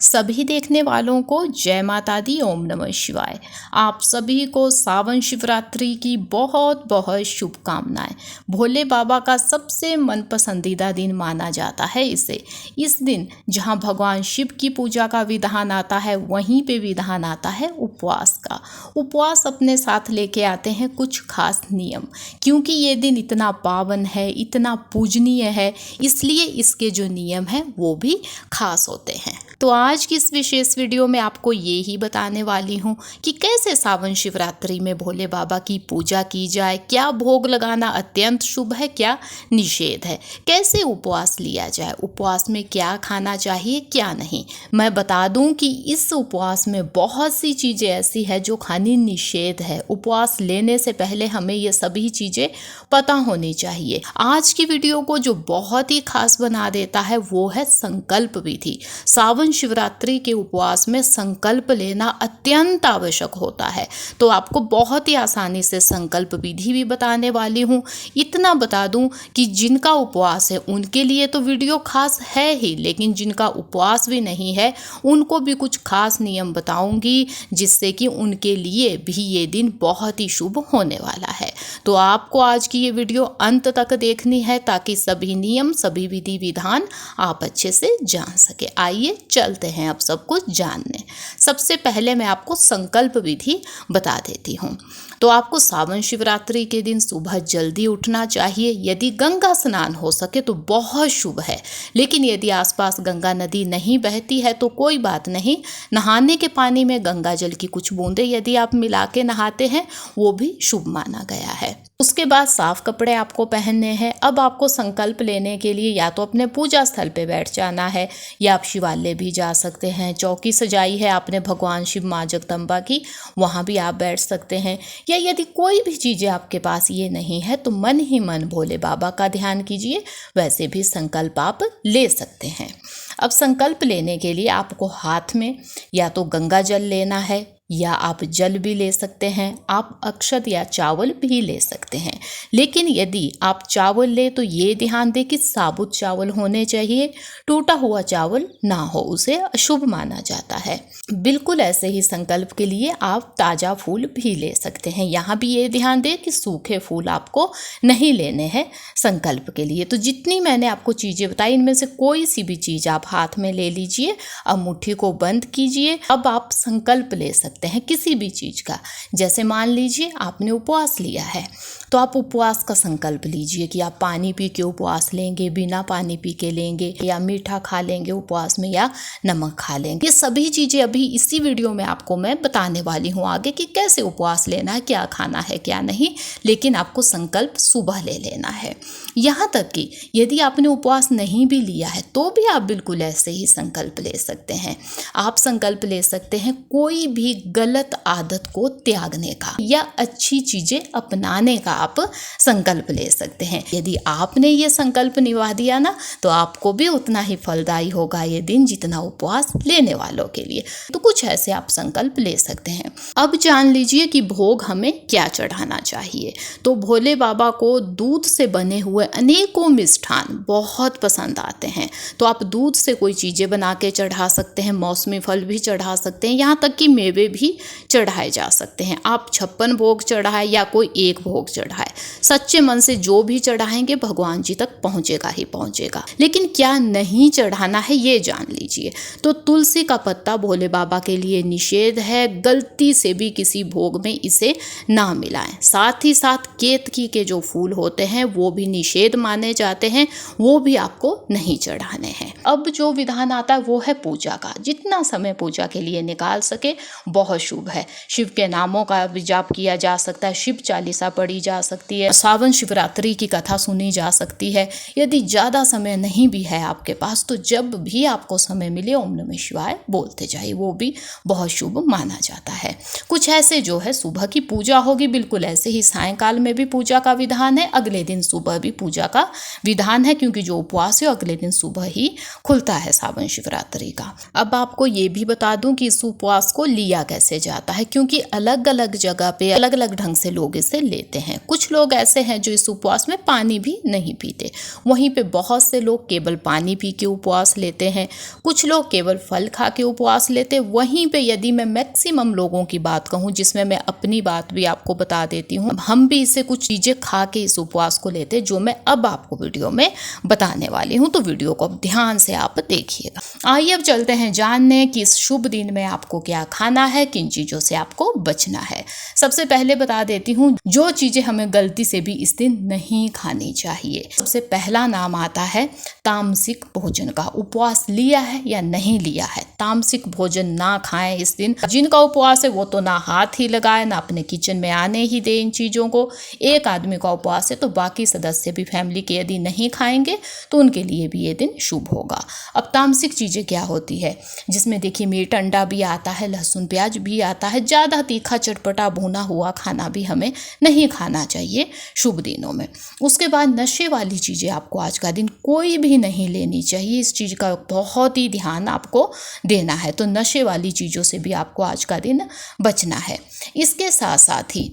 सभी देखने वालों को जय माता दी, ओम नमः शिवाय। आप सभी को सावन शिवरात्रि की बहुत बहुत शुभकामनाएं। भोले बाबा का सबसे मन पसंदीदा दिन माना जाता है इसे। इस दिन जहां भगवान शिव की पूजा का विधान आता है, वहीं पे विधान आता है उपवास का। उपवास अपने साथ लेके आते हैं कुछ खास नियम, क्योंकि ये दिन इतना पावन है, इतना पूजनीय है, इसलिए इसके जो नियम हैं वो भी खास होते हैं। तो आज की इस विशेष वीडियो में आपको ये ही बताने वाली हूँ कि कैसे सावन शिवरात्रि में भोले बाबा की पूजा की जाए, क्या भोग लगाना अत्यंत शुभ है, क्या निषेध है, कैसे उपवास लिया जाए, उपवास में क्या खाना चाहिए, क्या नहीं। मैं बता दूं कि इस उपवास में बहुत सी चीज़ें ऐसी है जो खानी निषेध है। उपवास लेने से पहले हमें ये सभी चीज़ें पता होनी चाहिए। आज की वीडियो को जो बहुत ही खास बना देता है वो है संकल्प विधि। सावन शिवरात्रि के उपवास में संकल्प लेना अत्यंत आवश्यक होता है, तो आपको बहुत ही आसानी से संकल्प विधि भी बताने वाली हूँ। इतना बता दूं कि जिनका उपवास है उनके लिए तो वीडियो खास है ही, लेकिन जिनका उपवास भी नहीं है उनको भी कुछ खास नियम बताऊंगी, जिससे कि उनके लिए भी ये दिन बहुत ही शुभ होने वाला है। तो आपको आज की ये वीडियो अंत तक देखनी है ताकि सभी नियम, सभी विधि विधान आप अच्छे से जान सके। आइए चलते हैं अब सब कुछ जानने। सबसे पहले मैं आपको संकल्प विधि बता देती हूँ। तो आपको सावन शिवरात्रि के दिन सुबह जल्दी उठना चाहिए। यदि गंगा स्नान हो सके तो बहुत शुभ है, लेकिन यदि आसपास गंगा नदी नहीं बहती है तो कोई बात नहीं। नहाने के पानी में गंगा जल की कुछ बूंदें यदि आप मिला के नहाते हैं वो भी शुभ माना गया है। उसके बाद साफ कपड़े आपको पहनने हैं। अब आपको संकल्प लेने के लिए या तो अपने पूजा स्थल पे बैठ जाना है, या आप शिवालय भी जा सकते हैं। चौकी सजाई है आपने भगवान शिव माँ जगदम्बा की, वहाँ भी आप बैठ सकते हैं। या यदि कोई भी चीज़ें आपके पास ये नहीं है तो मन ही मन भोले बाबा का ध्यान कीजिए, वैसे भी संकल्प आप ले सकते हैं। अब संकल्प लेने के लिए आपको हाथ में या तो गंगा जल लेना है, या आप जल भी ले सकते हैं, आप अक्षत या चावल भी ले सकते हैं। लेकिन यदि आप चावल ले तो ये ध्यान दें कि साबुत चावल होने चाहिए, टूटा हुआ चावल ना हो, उसे अशुभ माना जाता है। बिल्कुल ऐसे ही संकल्प के लिए आप ताज़ा फूल भी ले सकते हैं। यहाँ भी ये ध्यान दें कि सूखे फूल आपको नहीं लेने हैं संकल्प के लिए। तो जितनी मैंने आपको चीज़ें बताई, इनमें से कोई सी भी चीज़ आप हाथ में ले लीजिए। अब मुट्ठी को बंद कीजिए। अब आप संकल्प ले सकते हैं किसी भी चीज का। जैसे मान लीजिए आपने उपवास लिया है, तो आप उपवास का संकल्प लीजिए कि आप पानी पी के उपवास लेंगे, बिना पानी पी के लेंगे, या मीठा खा लेंगे उपवास में, या नमक खा लेंगे। ये सभी चीजें अभी इसी वीडियो में आपको मैं बताने वाली हूँ आगे कि कैसे उपवास लेना है, क्या खाना है, क्या नहीं। लेकिन आपको संकल्प सुबह ले लेना है। यहाँ तक कि यदि आपने उपवास नहीं भी लिया है तो भी आप बिल्कुल ऐसे ही संकल्प ले सकते हैं। आप संकल्प ले सकते हैं कोई भी गलत आदत को त्यागने का, या अच्छी चीजें अपनाने का आप संकल्प ले सकते हैं। यदि आपने ये संकल्प निभा दिया ना, तो आपको भी उतना ही फलदायी होगा ये दिन जितना उपवास लेने वालों के लिए। तो कुछ ऐसे आप संकल्प ले सकते हैं। अब जान लीजिए कि भोग हमें क्या चढ़ाना चाहिए। तो भोले बाबा को दूध से बने हुए अनेकों मिष्ठान बहुत पसंद आते हैं। तो आप दूध से कोई चीजें बना के चढ़ा सकते हैं, मौसमी फल भी चढ़ा सकते हैं, यहाँ तक कि मेवे भी चढ़ाए जा सकते हैं। आप 56 भोग चढ़ाए या कोई एक भोग चढ़ाए, सच्चे मन से जो भी चढ़ाएंगे भगवान जी तक पहुंचेगा ही पहुंचेगा। लेकिन क्या नहीं चढ़ाना है ये जान लीजिए। तो तुलसी का पत्ता भोले बाबा के लिए निषेध है, गलती से भी किसी भोग में इसे ना मिलाएं। साथ ही साथ केतकी के जो फूल होते हैं वो भी निषेध माने जाते हैं, वो भी आपको नहीं चढ़ाने हैं। अब जो विधान आता है वो है पूजा का। जितना समय पूजा के लिए निकाल सके बहुत शुभ है। शिव के नामों का जाप किया जा सकता है, शिव चालीसा पढ़ी जा सकती है, सावन शिवरात्रि की कथा सुनी जा सकती है। यदि ज़्यादा समय नहीं भी है आपके पास तो जब भी आपको समय मिले ओम नमः शिवाय बोलते जाइए, वो भी बहुत शुभ माना जाता है। कुछ ऐसे जो है सुबह की पूजा होगी, बिल्कुल ऐसे ही सायंकाल में भी पूजा का विधान है, अगले दिन सुबह भी पूजा का विधान है, क्योंकि जो उपवास है अगले दिन सुबह ही खुलता है सावन शिवरात्रि का। अब आपको ये भी बता दूं कि इस उपवास को लिया कैसे जाता है, क्योंकि अलग अलग जगह पे अलग अलग ढंग से लोग इसे लेते हैं। कुछ लोग ऐसे हैं जो इस उपवास में पानी भी नहीं पीते, वहीं पे बहुत से लोग केवल पानी पी के उपवास लेते हैं, कुछ लोग केवल फल खा के उपवास लेते हैं। वहीं पे यदि मैं मैक्सिमम लोगों की बात कहूँ, जिसमें मैं अपनी बात भी आपको बता देती हूँ, हम भी इसे कुछ चीज़ें खा के इस उपवास को लेते हैं, जो मैं अब आपको वीडियो में बताने वाली हूँ। तो वीडियो को ध्यान से आप देखिएगा। आइए अब चलते हैं जानने कि इस शुभ दिन में आपको क्या खाना है, किन चीज़ों से आपको बचना है। सबसे पहले बता देती हूँ जो चीज़ें हमें गलती से भी इस दिन नहीं खानी चाहिए। सबसे पहला नाम आता है तामसिक भोजन का। उपवास लिया है या नहीं लिया है, तामसिक भोजन ना खाएं इस दिन। जिनका उपवास है वो तो ना हाथ ही लगाए, ना अपने किचन में आने ही दे इन चीज़ों को। एक आदमी का उपवास है तो बाकी सदस्य भी फैमिली के यदि नहीं खाएंगे तो उनके लिए भी ये दिन शुभ होगा। अब तामसिक चीज़ें क्या होती है, जिसमें देखिए मीट अंडा भी आता है, लहसुन प्याज भी आता है। ज़्यादा तीखा चटपटा भुना हुआ खाना भी हमें नहीं खाना चाहिए शुभ दिनों में। उसके बाद नशे वाली चीज़ें आपको आज का दिन कोई भी नहीं लेनी चाहिए। इस चीज़ का बहुत ही ध्यान आपको देना है। तो नशे वाली चीज़ों से भी आपको आज का दिन बचना है। इसके साथ साथ ही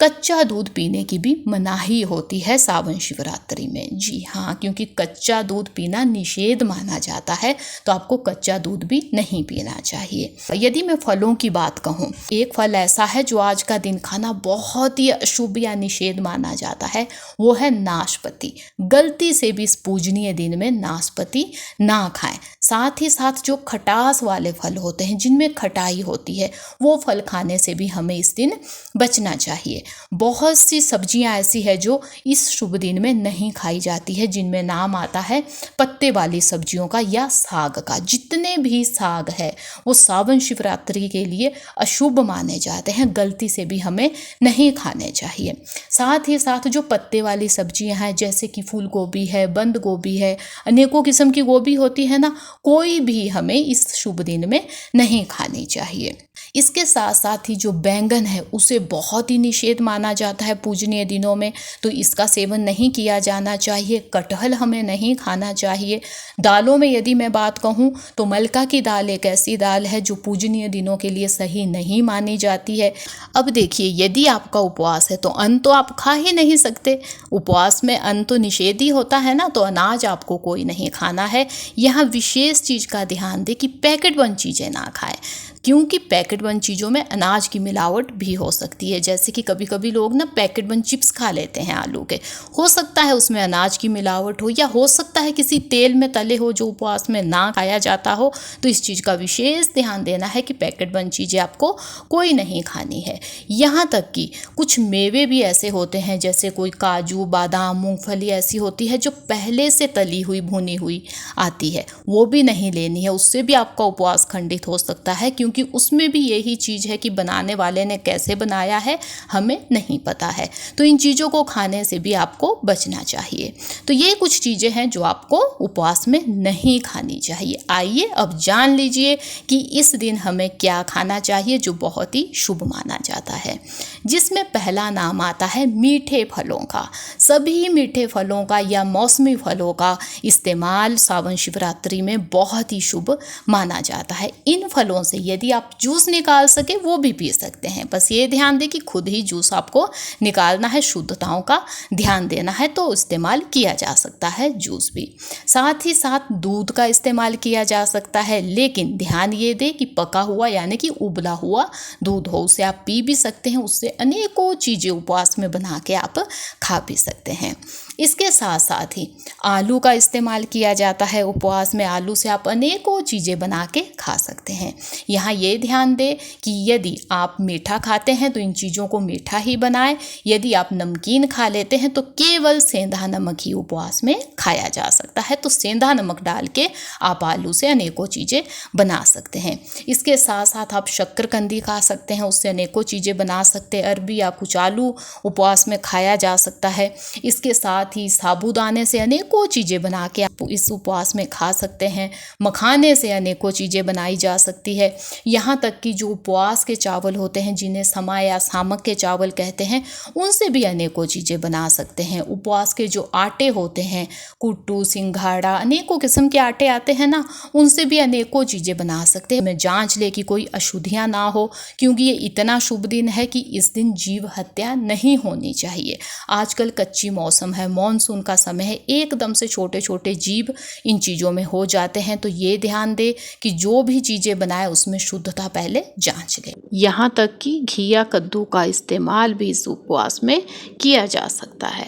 कच्चा दूध पीने की भी मनाही होती है सावन शिवरात्रि में। जी हाँ, क्योंकि कच्चा दूध पीना निषेध माना जाता है, तो आपको कच्चा दूध भी नहीं पीना चाहिए। यदि मैं फलों की बात कहूँ, एक फल ऐसा है जो आज का दिन खाना बहुत ही अशुभ या निषेध माना जाता है, वो है नाशपाती। गलती से भी इस पूजनीय दिन में नाशपाती ना खाएं। साथ ही साथ जो खटास वाले फल होते हैं, जिनमें खटाई होती है, वो फल खाने से भी हमें इस दिन बचना चाहिए। बहुत सी सब्जियां ऐसी है जो इस शुभ दिन में नहीं खाई जाती है, जिनमें नाम आता है पत्ते वाली सब्जियों का या साग का। जितने भी साग है वो सावन शिवरात्रि के लिए अशुभ माने जाते हैं, गलती से भी हमें नहीं खाने चाहिए। साथ ही साथ जो पत्ते वाली सब्जियां हैं, जैसे कि फूल गोभी है, बंद गोभी है, अनेकों किस्म की गोभी होती है ना, कोई भी हमें इस शुभ दिन में नहीं खानी चाहिए। इसके साथ साथ ही जो बैंगन है उसे बहुत ही निषेध माना जाता है पूजनीय दिनों में, तो इसका सेवन नहीं किया जाना चाहिए। कटहल हमें नहीं खाना चाहिए। दालों में यदि मैं बात कहूँ तो मलका की दाल एक ऐसी दाल है जो पूजनीय दिनों के लिए सही नहीं मानी जाती है। अब देखिए, यदि आपका उपवास है तो अन्न तो आप खा ही नहीं सकते। उपवास में अन्न तो निषेध ही होता है ना, तो अनाज आपको कोई नहीं खाना है। यहाँ विशेष चीज़ का ध्यान दें कि पैकेट बंद चीज़ें ना खाएं, क्योंकि पैकेट बंद चीज़ों में अनाज की मिलावट भी हो सकती है। जैसे कि कभी कभी लोग ना पैकेट बंद चिप्स खा लेते हैं आलू के, हो सकता है उसमें अनाज की मिलावट हो, या हो सकता है किसी तेल में तले हो जो उपवास में ना खाया जाता हो। तो इस चीज़ का विशेष ध्यान देना है कि पैकेट बंद चीज़ें आपको कोई नहीं खानी है। यहाँ तक कि कुछ मेवे भी ऐसे होते हैं, जैसे कोई काजू, बादाम, मूंगफली ऐसी होती है जो पहले से तली हुई भुनी हुई आती है, वो भी नहीं लेनी है। उससे भी आपका उपवास खंडित हो सकता है, क्योंकि उसमें भी यही चीज़ है कि बनाने वाले ने कैसे बनाया है हमें नहीं पता है। तो इन चीज़ों को खाने से भी आपको बचना चाहिए। तो ये कुछ चीज़ें हैं जो आपको उपवास में नहीं खानी चाहिए। आइए अब जान लीजिए कि इस दिन हमें क्या खाना चाहिए जो बहुत ही शुभ माना जाता है, जिसमें पहला नाम आता है मीठे फलों का। सभी मीठे फलों का या मौसमी फलों का इस्तेमाल सावन शिवरात्रि में बहुत ही शुभ माना जाता है। इन फलों से यदि आप जूस निकाल सके वो भी पी सकते हैं, बस ये ध्यान दें कि खुद ही जूस आपको निकालना है, शुद्धताओं का ध्यान देना है, तो इस्तेमाल किया जा सकता है जूस भी। साथ ही साथ दूध का इस्तेमाल किया जा सकता है, लेकिन ध्यान ये दे कि पका हुआ यानी कि उबला हुआ दूध हो, उसे आप पी भी सकते हैं। उससे अनेकों चीज़ें उपवास में बना के आप खा भी सकते हैं। इसके साथ साथ ही आलू का इस्तेमाल किया जाता है उपवास में। आलू से आप अनेकों चीज़ें बना के खा सकते हैं। यहाँ ये ध्यान दें कि यदि आप मीठा खाते हैं तो इन चीज़ों को मीठा ही बनाएं। यदि आप नमकीन खा लेते हैं तो केवल सेंधा नमक ही उपवास में खाया जा सकता है। तो सेंधा नमक डाल के आप आलू से अनेकों चीज़ें बना सकते हैं। इसके साथ साथ आप शक्करकंदी खा सकते हैं, उससे अनेकों चीज़ें बना सकते हैं। अरबी या कुछ आलू उपवास में खाया जा सकता है। इसके साथ साथ ही साबूदाने से अनेकों चीज़ें बना के आप इस उपवास में खा सकते हैं। मखाने से अनेकों चीज़ें बनाई जा सकती है। यहाँ तक कि जो उपवास के चावल होते हैं, जिन्हें समा या सामक के चावल कहते हैं, उनसे भी अनेकों चीज़ें बना सकते हैं। उपवास के जो आटे होते हैं, कुट्टू, सिंघाड़ा, अनेकों किस्म के आटे आते हैं ना, उनसे भी अनेकों चीज़ें बना सकते हैं। मैं जांच ले कि कोई अशुद्धियाँ ना हो, क्योंकि ये इतना शुभ दिन है कि इस दिन जीव हत्या नहीं होनी चाहिए। आजकल कच्ची मौसम है, मानसून का समय है, एकदम से छोटे छोटे जीव इन चीज़ों में हो जाते हैं। तो ये ध्यान दे कि जो भी चीज़ें बनाए उसमें शुद्धता पहले जांच ले। यहाँ तक कि घी या कद्दू का इस्तेमाल भी इस उपवास में किया जा सकता है।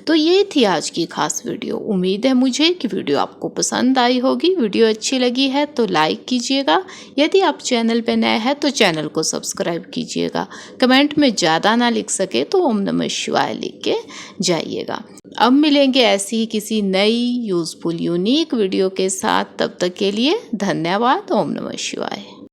तो ये थी आज की खास वीडियो। उम्मीद है मुझे कि वीडियो आपको पसंद आई होगी। वीडियो अच्छी लगी है तो लाइक कीजिएगा। यदि आप चैनल पे नए हैं तो चैनल को सब्सक्राइब कीजिएगा। कमेंट में ज़्यादा ना लिख सके तो ओम नमः शिवाय लिख के जाइएगा। अब मिलेंगे ऐसी ही किसी नई यूज़फुल यूनिक वीडियो के साथ। तब तक के लिए धन्यवाद। ओम नमः शिवाय।